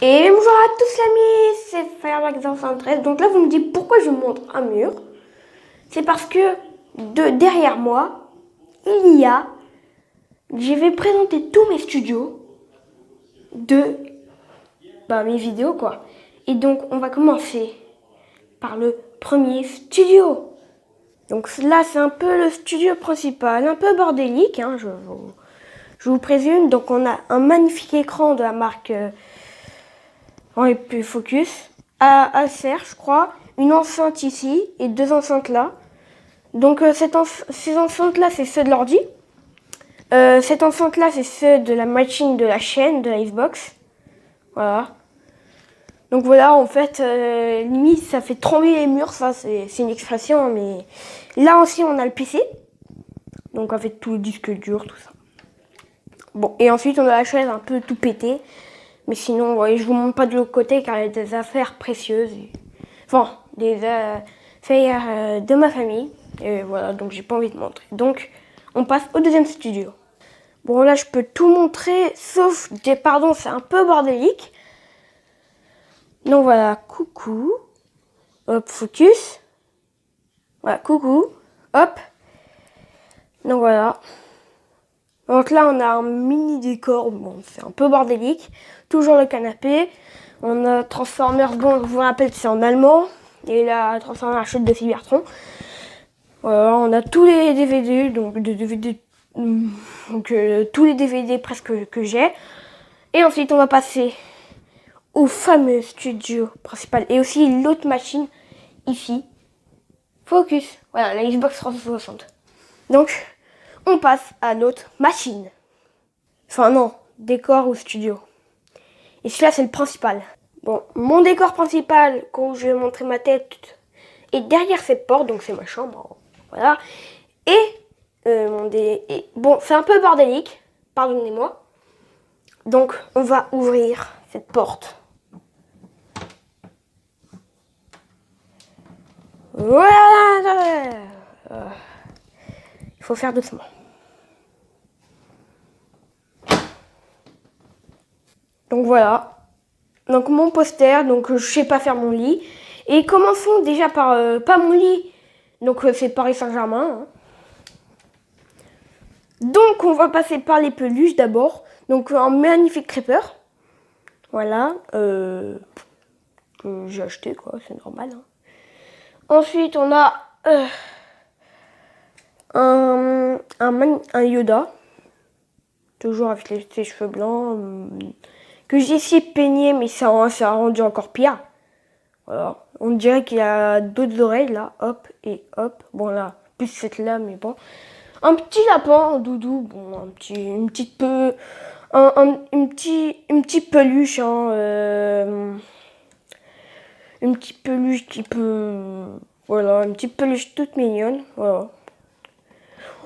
Et bonjour à tous l'ami, c'est Fireback013. Donc là vous me dites pourquoi je montre un mur. C'est parce que derrière moi, je vais présenter tous mes studios de mes vidéos quoi. Et donc on va commencer par le premier studio. Donc là c'est un peu le studio principal, un peu bordélique, hein, je vous présume. Donc on a un magnifique écran de la marque Focus, Acer je crois, une enceinte ici et deux enceintes là. Donc ces enceintes là c'est ceux de l'ordi. Cette enceinte là c'est ceux de la machine de la chaîne de la Xbox. Voilà. Donc voilà, en fait, limite ça fait trembler les murs, ça c'est une expression, mais là aussi on a le PC. Donc avec tout le disque dur, tout ça. Bon, et ensuite on a la chaise un peu tout pété. Mais sinon, ouais, je vous montre pas de l'autre côté car il y a des affaires précieuses. Enfin, des affaires de ma famille. Et voilà, donc j'ai pas envie de montrer. Donc, on passe au deuxième studio. Bon, là, je peux tout montrer, sauf pardon, c'est un peu bordélique. Donc voilà, coucou. Hop, focus. Voilà, coucou. Hop. Donc voilà. Donc là, on a un mini décor. Bon, c'est un peu bordélique. Toujours le canapé. On a Transformers, bon, je vous rappelle que c'est en allemand. Et la Transformers chute de Cybertron. Voilà, on a tous les DVD, donc tous les DVD presque que j'ai. Et ensuite, on va passer au fameux studio principal. Et aussi l'autre machine, ici. Focus. Voilà, la Xbox 360. Donc, on passe à l'autre machine. Enfin non, décor ou studio. Et celui-là, c'est le principal. Bon, mon décor principal, quand je vais montrer ma tête, est derrière cette porte, donc c'est ma chambre. Voilà. Et bon, c'est un peu bordélique, pardonnez-moi. Donc, on va ouvrir cette porte. Voilà. Il faut faire doucement. Donc voilà. Donc mon poster, donc je sais pas faire mon lit. Et commençons déjà par pas mon lit. Donc c'est Paris Saint-Germain. Hein. Donc on va passer par les peluches d'abord. Donc un magnifique creeper. Voilà. Que j'ai acheté quoi, c'est normal. Hein. Ensuite on a un Yoda. Toujours avec ses cheveux blancs. Que j'ai essayé de peigner mais ça a rendu encore pire. Voilà. On dirait qu'il a d'autres oreilles là, hop et hop. Bon là, plus cette là, mais bon. Un petit lapin, un doudou, bon, une petite peluche, hein, une petite peluche qui peut, voilà, une petite peluche toute mignonne, voilà.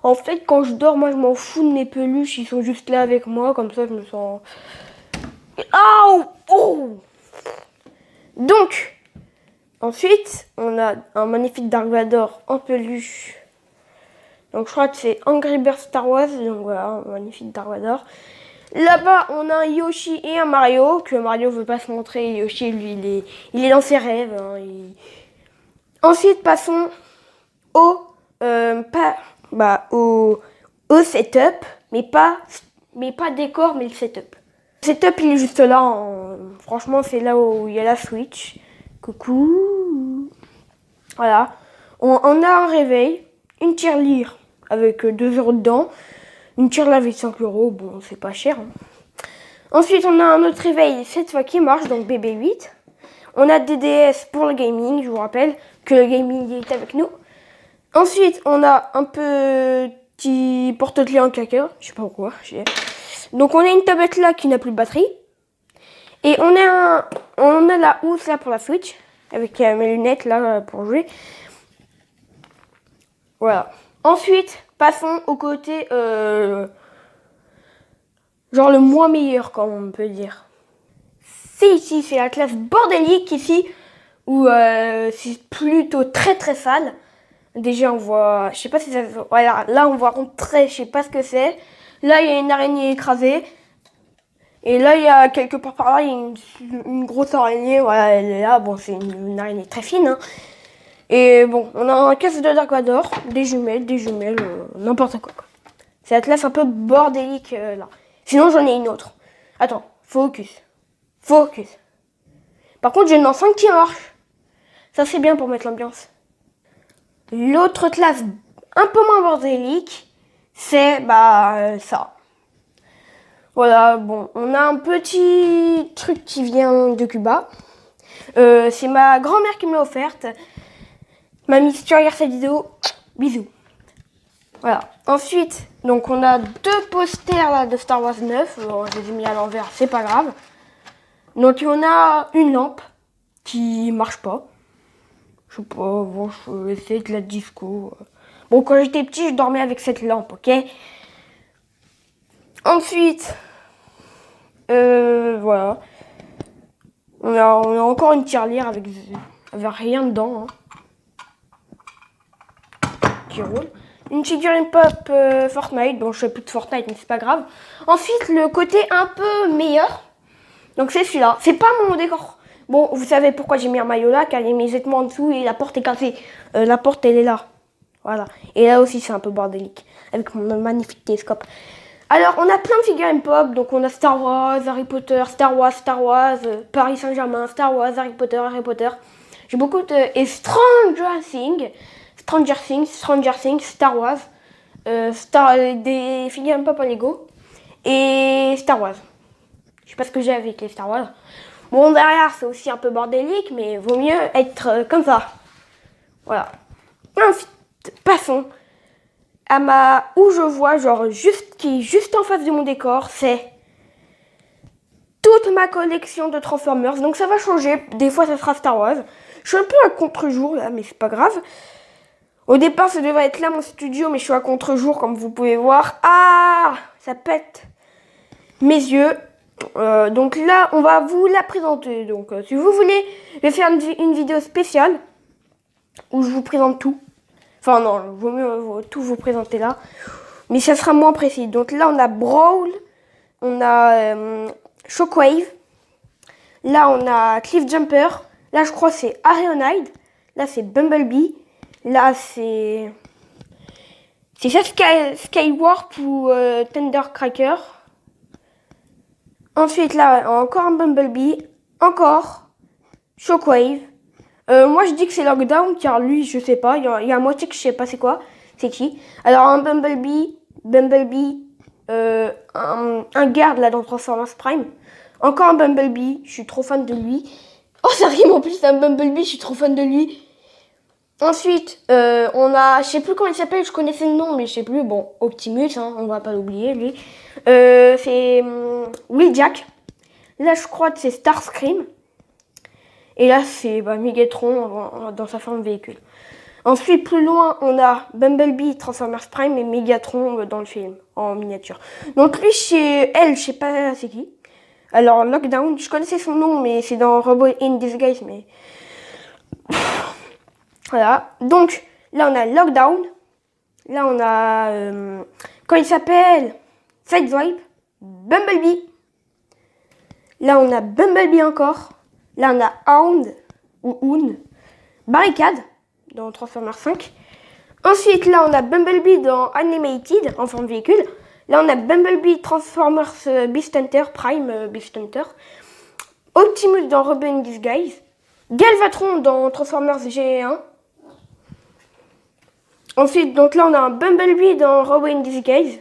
En fait, quand je dors, moi, je m'en fous de mes peluches, ils sont juste là avec moi, comme ça, je me sens. Oh. Donc. Ensuite, on a un magnifique Dark Vador en peluche. Donc je crois que c'est Angry Birds Star Wars. Donc voilà, un magnifique Dark Vador. Là-bas, on a un Yoshi et un Mario. Que Mario veut pas se montrer. Yoshi, lui, il est dans ses rêves. Hein, Ensuite, passons au setup. Mais pas décor, mais le setup. Le setup, il est juste là. Hein. Franchement, c'est là où il y a la Switch. Coucou. Voilà. On a un réveil, une tirelire avec 2 euros dedans, une tirelire avec 5 euros, bon c'est pas cher. Hein. Ensuite on a un autre réveil cette fois qui marche, donc BB8. On a DDS pour le gaming, je vous rappelle que le gaming est avec nous. Ensuite on a un petit porte-clés en claqueur, je sais pas pourquoi. Donc on a une tablette là qui n'a plus de batterie. Et on a la housse là pour la Switch, avec mes lunettes là pour jouer. Voilà. Ensuite, passons au côté, genre le moins meilleur, comme on peut dire. C'est ici, c'est la classe bordélique ici, où c'est plutôt très très sale. Déjà on voit, je sais pas si ça, voilà, là on voit rentrer, je sais pas ce que c'est. Là il y a une araignée écrasée. Et là, il y a quelque part par là, il y a une grosse araignée. Voilà, elle est là. Bon, c'est une araignée très fine. Hein. Et bon, on a un casse de Dark Vador, des jumelles, n'importe quoi. C'est Atlas un peu bordélique là. Sinon, j'en ai une autre. Attends, focus. Focus. Par contre, j'ai une enceinte qui marche. Ça, c'est bien pour mettre l'ambiance. L'autre classe un peu moins bordélique, c'est ça. Voilà, bon, on a un petit truc qui vient de Cuba. C'est ma grand-mère qui me l'a offerte. Mamie, si tu regardes cette vidéo, bisous. Voilà. Ensuite, donc on a 2 posters là de Star Wars 9. Bon, je les ai mis à l'envers, c'est pas grave. Donc on a une lampe qui marche pas. Je sais pas, bon, je vais essayer de la disco. Bon, quand j'étais petit, je dormais avec cette lampe, ok? Ensuite, voilà. On a encore une tirelire avec rien dedans. Hein, qui roule. Une figurine pop Fortnite. Bon, je fais plus de Fortnite, mais c'est pas grave. Ensuite, le côté un peu meilleur. Donc, c'est celui-là. C'est pas mon décor. Bon, vous savez pourquoi j'ai mis un maillot là, car il y a mes vêtements en dessous et la porte est cassée. La porte, elle est là. Voilà. Et là aussi, c'est un peu bordélique. Avec mon magnifique télescope. Alors, on a plein de figurines pop. Donc, on a Star Wars, Harry Potter, Star Wars, Paris Saint-Germain, Star Wars, Harry Potter. J'ai beaucoup de... Et Stranger Things, Star Wars. Des figurines pop en Lego. Et Star Wars. Je sais pas ce que j'ai avec les Star Wars. Bon, derrière, c'est aussi un peu bordélique, mais vaut mieux être comme ça. Voilà. Ensuite, passons à où je vois, genre, qui est juste en face de mon décor, c'est toute ma collection de Transformers. Donc, ça va changer. Des fois, ça sera Star Wars. Je suis un peu à contre-jour, là, mais c'est pas grave. Au départ, ça devait être là, mon studio, mais je suis à contre-jour, comme vous pouvez voir. Ah, ça pète mes yeux. Donc là, on va vous la présenter. Donc, si vous voulez, je vais faire une vidéo spéciale où je vous présente tout. Enfin, non, il vaut mieux tout vous présenter là. Mais ça sera moins précis. Donc là, on a Brawl, on a Shockwave. Là, on a Cliffjumper. Là, je crois que c'est Ironhide. Là, c'est Bumblebee. Là, c'est ça Skywarp ou Thundercracker. Ensuite, là, encore un Bumblebee. Encore Shockwave. Moi, je dis que c'est Lockdown, car lui, je sais pas. Il y a moitié que je sais pas c'est quoi. C'est qui? Alors, un Bumblebee, un garde là dans Transformers Prime. Encore un Bumblebee, je suis trop fan de lui. Oh, ça rime en plus, un Bumblebee, je suis trop fan de lui. Ensuite, on a, je sais plus comment il s'appelle, je connaissais le nom, mais je sais plus. Bon, Optimus, hein, on va pas l'oublier, lui. C'est Wheeljack. Là, je crois que c'est Starscream. Et là, c'est Megatron dans sa forme véhicule. Ensuite, plus loin, on a Bumblebee, Transformers Prime et Megatron dans le film, en miniature. Donc lui, je sais pas c'est qui. Alors, Lockdown, je connaissais son nom, mais c'est dans Robot in Disguise, mais... Voilà. Donc, là, on a Lockdown. Là, on a... quand il s'appelle Sideswipe, Bumblebee. Là, on a Bumblebee encore. Là, on a Hound, Barricade, dans Transformers 5. Ensuite, là, on a Bumblebee dans Animated, en forme véhicule. Là, on a Bumblebee Transformers Beast Hunter, Prime Beast Hunter. Optimus dans Robot in Disguise. Galvatron dans Transformers G1. Ensuite, donc là, on a un Bumblebee dans Robot in Disguise.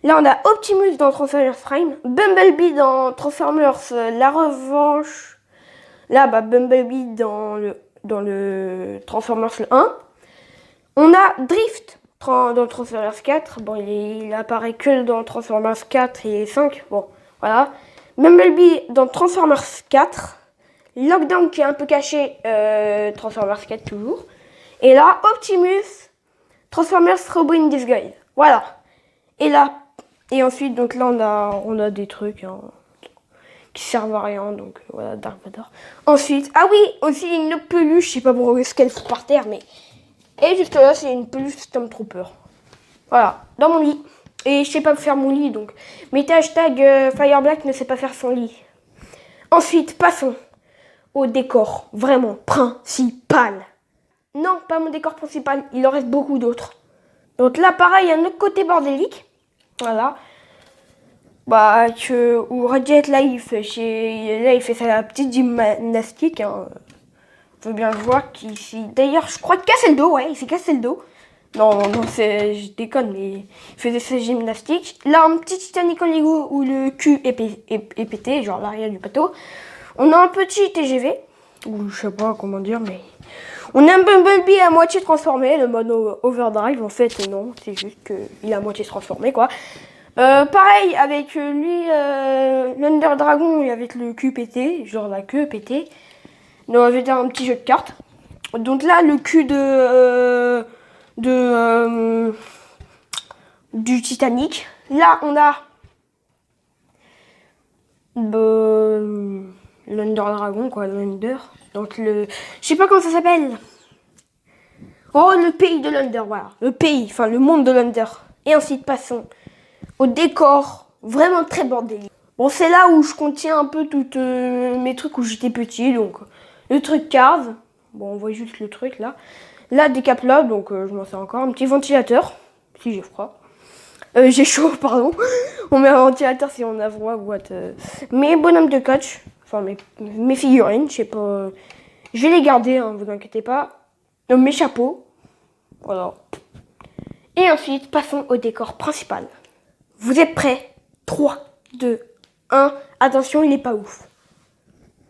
Là, on a Optimus dans Transformers Prime. Bumblebee dans Transformers La Revanche. Là, Bumblebee dans le Transformers 1. On a Drift dans Transformers 4. Bon, il apparaît que dans Transformers 4 et 5. Bon, voilà. Bumblebee dans Transformers 4. Lockdown qui est un peu caché. Transformers 4 toujours. Et là, Optimus, Transformers Robot in Disguise. Voilà. Et là, et ensuite, donc là, on a des trucs qui servent à rien. Donc voilà, Dark Vador. Ensuite, ah oui, aussi une peluche. Je sais pas pourquoi est-ce qu'elle fout par terre, mais... Et juste là, c'est une peluche Stormtrooper. Voilà, dans mon lit. Et je sais pas faire mon lit, donc mettez hashtag Fireblack ne sait pas faire son lit. Ensuite, passons au décor vraiment principal. Non, pas mon décor principal, il en reste beaucoup d'autres. Donc là, pareil, il y a un autre côté bordélique. Voilà. Bah, où Radjet, là, il fait sa petite gymnastique. Hein. On peut bien le voir qu'ici. D'ailleurs, je crois qu'il cassé le dos, ouais, il s'est cassé le dos. Non, je déconne, mais il faisait sa gymnastique. Là, un petit Titanic en Lego où le cul est pété, genre l'arrière du bateau. On a un petit TGV, ou je sais pas comment dire, mais... On a un Bumblebee à moitié transformé, le mode overdrive, en fait, non, c'est juste qu'il est à moitié transformé, quoi. Pareil, avec lui, l'Under Dragon, avec le cul pété, genre la queue pétée. On avait un petit jeu de cartes. Donc là, le cul du Titanic. Là, on a l'Under Dragon, quoi, l'Under. Donc je sais pas comment ça s'appelle. Oh, le pays de l'Under, voilà. Le pays, enfin le monde de l'Under. Et ensuite, passons au décor, vraiment très bordélique. Bon, c'est là où je contiens un peu toutes mes trucs où j'étais petit, donc le truc Cars. Bon, on voit juste le truc là. Là, des caplops, donc je m'en sers encore. Un petit ventilateur, si j'ai froid. J'ai chaud, pardon. On met un ventilateur si on a froid ou what. Mes bonhommes de coach, enfin mes figurines, je sais pas. Je vais les garder, hein, vous inquiétez pas. Mes chapeaux, voilà. Et ensuite, passons au décor principal. Vous êtes prêts? 3, 2, 1. Attention, il n'est pas ouf.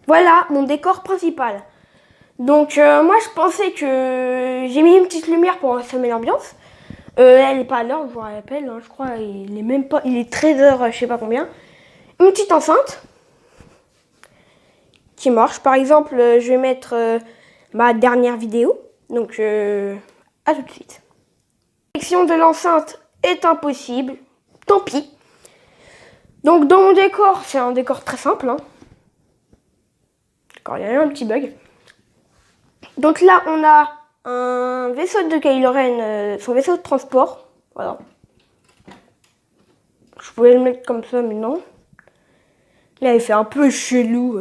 Voilà mon décor principal. Donc moi je pensais que j'ai mis une petite lumière pour semer l'ambiance. Elle n'est pas à l'heure, je vous rappelle, hein, je crois il est même pas, il est 13h, je sais pas combien. Une petite enceinte qui marche. Par exemple, je vais mettre ma dernière vidéo. Donc à tout de suite. La sélection de l'enceinte est impossible. Tant pis. Donc dans mon décor, c'est un décor très simple. Hein. D'accord, il y a eu un petit bug. Donc là, on a un vaisseau de Kylo Ren, son vaisseau de transport. Voilà. Je pouvais le mettre comme ça, mais non. Là, il fait un peu chelou.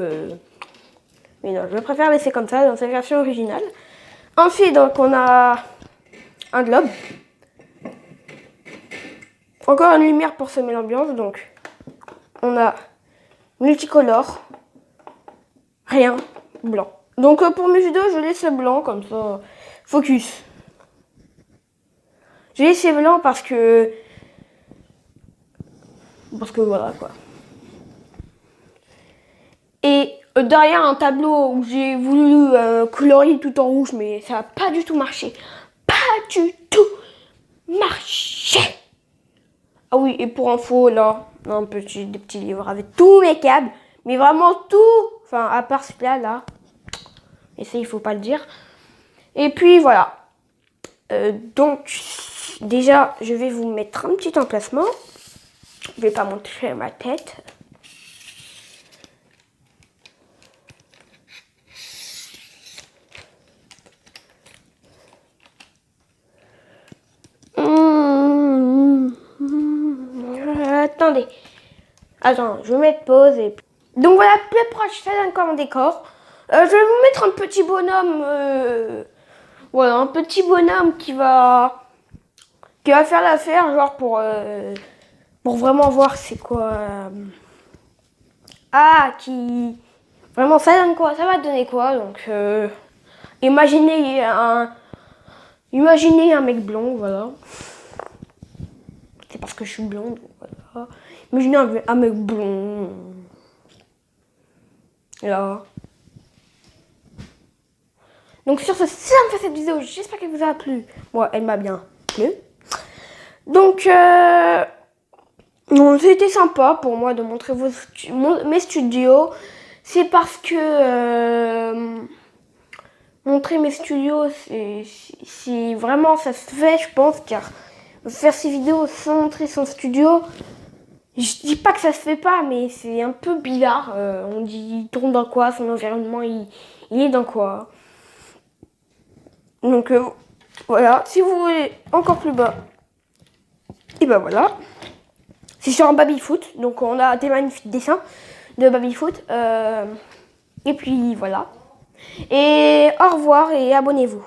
Mais non, je préfère laisser comme ça dans sa version originale. Ensuite, donc, on a un globe. Encore une lumière pour semer l'ambiance. Donc, on a multicolore. Rien. Blanc. Donc, pour mes vidéos, je laisse le blanc comme ça. Focus. J'ai laissé blanc parce que voilà, quoi. Et derrière un tableau où j'ai voulu colorier tout en rouge, mais ça n'a pas du tout marché. Pas du tout marché. Ah oui, et pour info, là, des petits livres avec tous mes câbles. Mais vraiment tout. Enfin, à part celui-là, là. Et ça, il faut pas le dire. Et puis, voilà. Donc, déjà, je vais vous mettre un petit emplacement. Je vais pas montrer ma tête. Attendez. Attends, je vais mettre pause et... Donc voilà, plus proche, ça donne comme décor. Je vais vous mettre un petit bonhomme... Voilà, un petit bonhomme qui va faire l'affaire, genre pour vraiment voir c'est quoi... qui... Vraiment, ça donne quoi? Ça va donner quoi? Donc, imaginez un mec blond, voilà. C'est parce que je suis blonde, voilà. Imaginez un mec blond. Là. Donc sur ce, c'est la fin de cette vidéo. J'espère qu'elle vous a plu. Moi, elle m'a bien plu. Donc, c'était sympa pour moi de montrer mes studios. C'est parce que montrer mes studios, si vraiment ça se fait, je pense, car faire ces vidéos sans montrer son studio, je dis pas que ça se fait pas, mais c'est un peu bizarre. On dit, il tourne dans quoi, son environnement, il est dans quoi. Donc voilà, si vous voulez encore plus bas, Et ben voilà. C'est sur un baby-foot. Donc on a des magnifiques dessins de baby-foot. Et puis voilà. Et au revoir et abonnez-vous.